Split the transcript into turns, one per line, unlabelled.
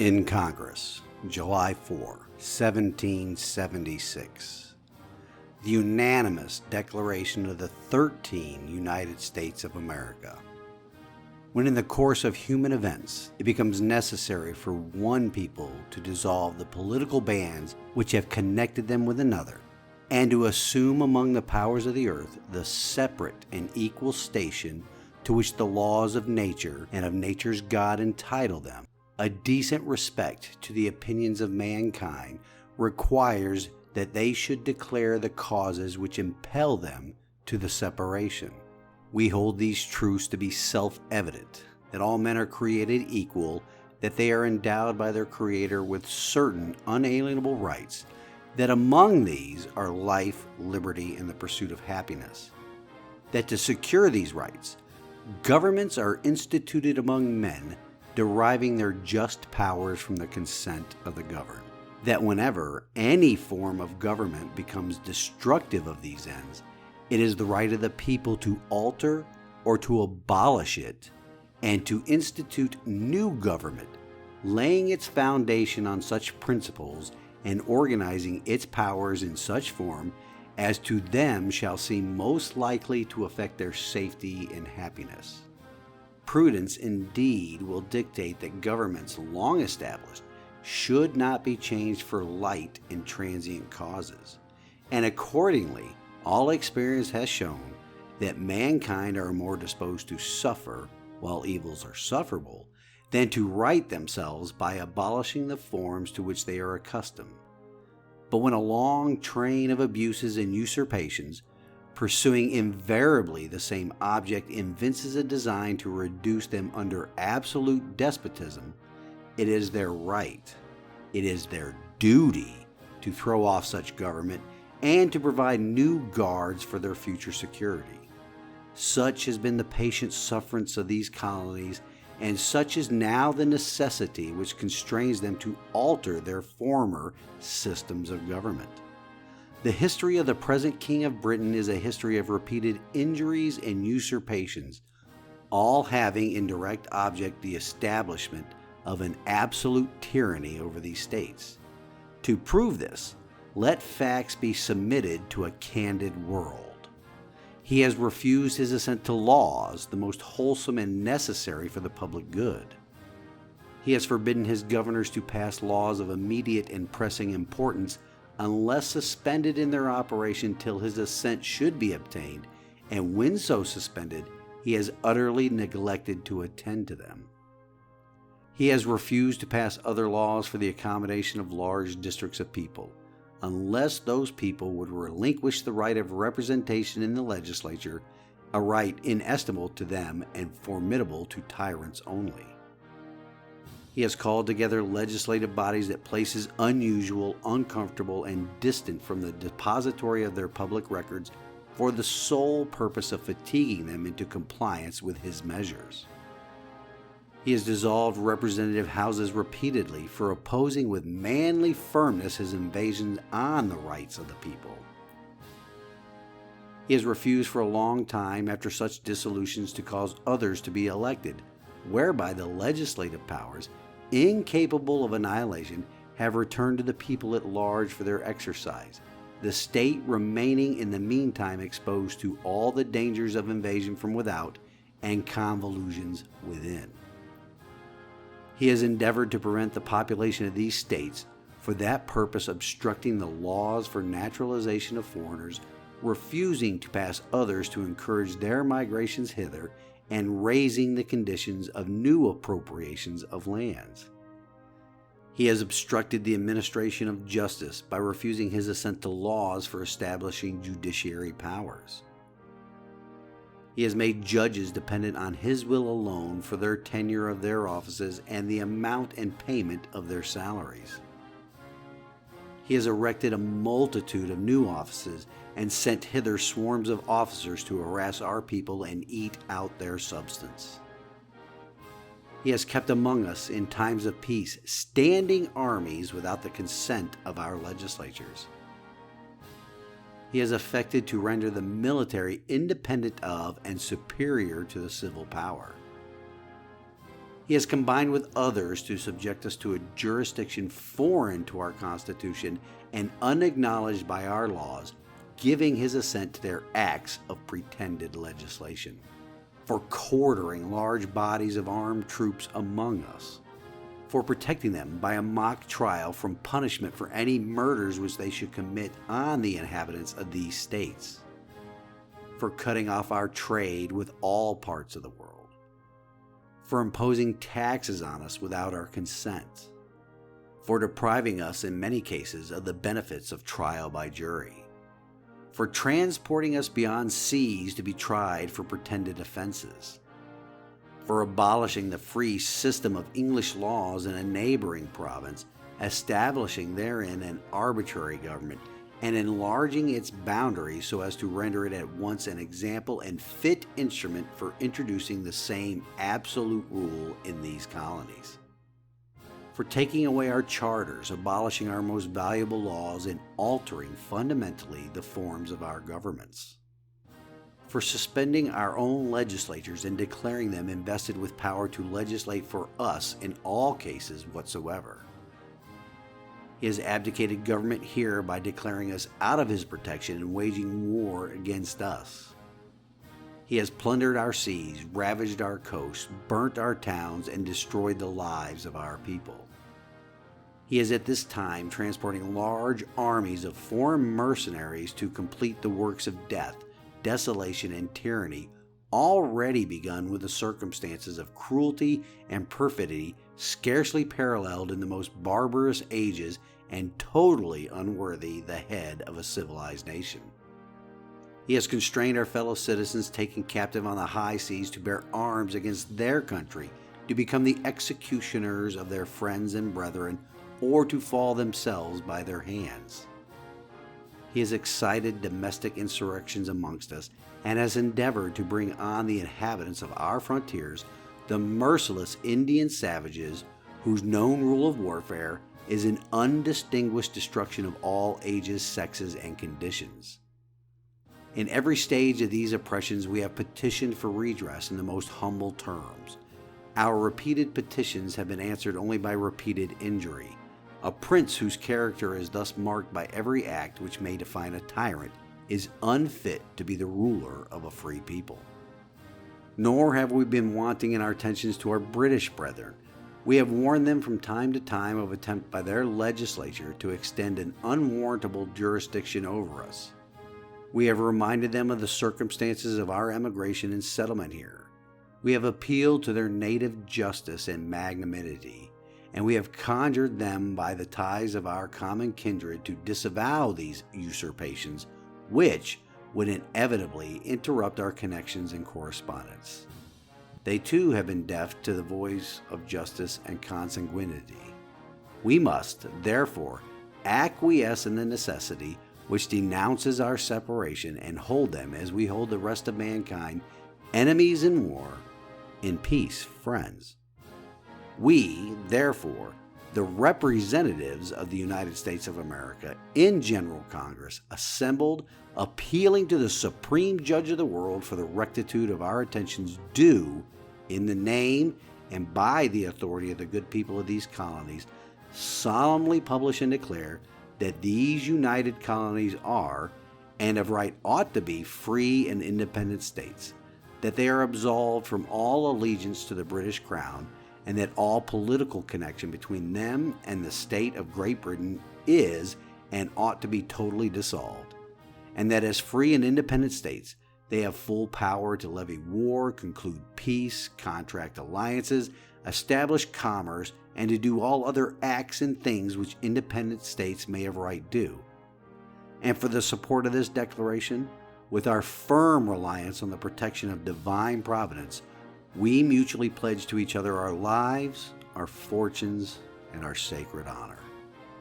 In Congress, July 4, 1776. The unanimous declaration of the 13 United States of America. When in the course of human events, it becomes necessary for one people to dissolve the political bands which have connected them with another, and to assume among the powers of the earth the separate and equal station to which the laws of nature and of nature's God entitle them, a decent respect to the opinions of mankind requires that they should declare the causes which impel them to the separation. We hold these truths to be self-evident, that all men are created equal, that they are endowed by their Creator with certain unalienable rights, that among these are life, liberty, and the pursuit of happiness. That to secure these rights, governments are instituted among men, deriving their just powers from the consent of the governed. That whenever any form of government becomes destructive of these ends, it is the right of the people to alter or to abolish it, and to institute new government, laying its foundation on such principles and organizing its powers in such form as to them shall seem most likely to affect their safety and happiness. Prudence indeed will dictate that governments long established should not be changed for light and transient causes, and accordingly all experience has shown that mankind are more disposed to suffer while evils are sufferable than to right themselves by abolishing the forms to which they are accustomed. But when a long train of abuses and usurpations, pursuing invariably the same object, evinces a design to reduce them under absolute despotism, it is their right, it is their duty to throw off such government and to provide new guards for their future security. Such has been the patient sufferance of these colonies, and such is now the necessity which constrains them to alter their former systems of government. The history of the present King of Britain is a history of repeated injuries and usurpations, all having in direct object the establishment of an absolute tyranny over these states. To prove this, let facts be submitted to a candid world. He has refused his assent to laws, the most wholesome and necessary for the public good. He has forbidden his governors to pass laws of immediate and pressing importance unless suspended in their operation till his assent should be obtained, and when so suspended, he has utterly neglected to attend to them. He has refused to pass other laws for the accommodation of large districts of people, unless those people would relinquish the right of representation in the legislature, a right inestimable to them and formidable to tyrants only. He has called together legislative bodies that places unusual, uncomfortable, and distant from the depository of their public records for the sole purpose of fatiguing them into compliance with his measures. He has dissolved representative houses repeatedly for opposing with manly firmness his invasions on the rights of the people. He has refused for a long time after such dissolutions to cause others to be elected, whereby the legislative powers, incapable of annihilation, have returned to the people at large for their exercise, the state remaining in the meantime exposed to all the dangers of invasion from without and convulsions within. He has endeavored to prevent the population of these states, for that purpose obstructing the laws for naturalization of foreigners, refusing to pass others to encourage their migrations hither, and raising the conditions of new appropriations of lands. He has obstructed the administration of justice by refusing his assent to laws for establishing judiciary powers. He has made judges dependent on his will alone for their tenure of their offices and the amount and payment of their salaries. He has erected a multitude of new offices and sent hither swarms of officers to harass our people and eat out their substance. He has kept among us in times of peace standing armies without the consent of our legislatures. He has affected to render the military independent of and superior to the civil power. He has combined with others to subject us to a jurisdiction foreign to our Constitution and unacknowledged by our laws, giving his assent to their acts of pretended legislation, for quartering large bodies of armed troops among us, for protecting them by a mock trial from punishment for any murders which they should commit on the inhabitants of these states, for cutting off our trade with all parts of the world, for imposing taxes on us without our consent, for depriving us in many cases of the benefits of trial by jury, for transporting us beyond seas to be tried for pretended offenses, for abolishing the free system of English laws in a neighboring province, establishing therein an arbitrary government, and enlarging its boundaries so as to render it at once an example and fit instrument for introducing the same absolute rule in these colonies, for taking away our charters, abolishing our most valuable laws, and altering fundamentally the forms of our governments, for suspending our own legislatures and declaring them invested with power to legislate for us in all cases whatsoever. He has abdicated government here by declaring us out of his protection and waging war against us. He has plundered our seas, ravaged our coasts, burnt our towns, and destroyed the lives of our people. He is at this time transporting large armies of foreign mercenaries to complete the works of death, desolation, and tyranny already begun with the circumstances of cruelty and perfidy scarcely paralleled in the most barbarous ages and totally unworthy the head of a civilized nation. He has constrained our fellow citizens taken captive on the high seas to bear arms against their country, to become the executioners of their friends and brethren, or to fall themselves by their hands. He has excited domestic insurrections amongst us, and has endeavored to bring on the inhabitants of our frontiers the merciless Indian savages whose known rule of warfare is an undistinguished destruction of all ages, sexes, and conditions. In every stage of these oppressions we have petitioned for redress in the most humble terms. Our repeated petitions have been answered only by repeated injury. A prince whose character is thus marked by every act which may define a tyrant is unfit to be the ruler of a free people. Nor have we been wanting in our attentions to our British brethren. We have warned them from time to time of attempt by their legislature to extend an unwarrantable jurisdiction over us. We have reminded them of the circumstances of our emigration and settlement here. We have appealed to their native justice and magnanimity, and we have conjured them by the ties of our common kindred to disavow these usurpations, which would inevitably interrupt our connections and correspondence. They too have been deaf to the voice of justice and consanguinity. We must, therefore, acquiesce in the necessity which denounces our separation, and hold them, as we hold the rest of mankind, enemies in war, in peace friends. We, therefore, the representatives of the United States of America in General Congress, assembled, appealing to the Supreme Judge of the world for the rectitude of our attentions due, in the name and by the authority of the good people of these colonies, solemnly publish and declare that these united colonies are, and of right ought to be, free and independent states, that they are absolved from all allegiance to the British Crown, and that all political connection between them and the state of Great Britain is and ought to be totally dissolved, and that as free and independent states they have full power to levy war, conclude peace, contract alliances, establish commerce, and to do all other acts and things which independent states may of right do. And for the support of this declaration, with our firm reliance on the protection of divine providence, we mutually pledge to each other our lives, our fortunes, and our sacred honor.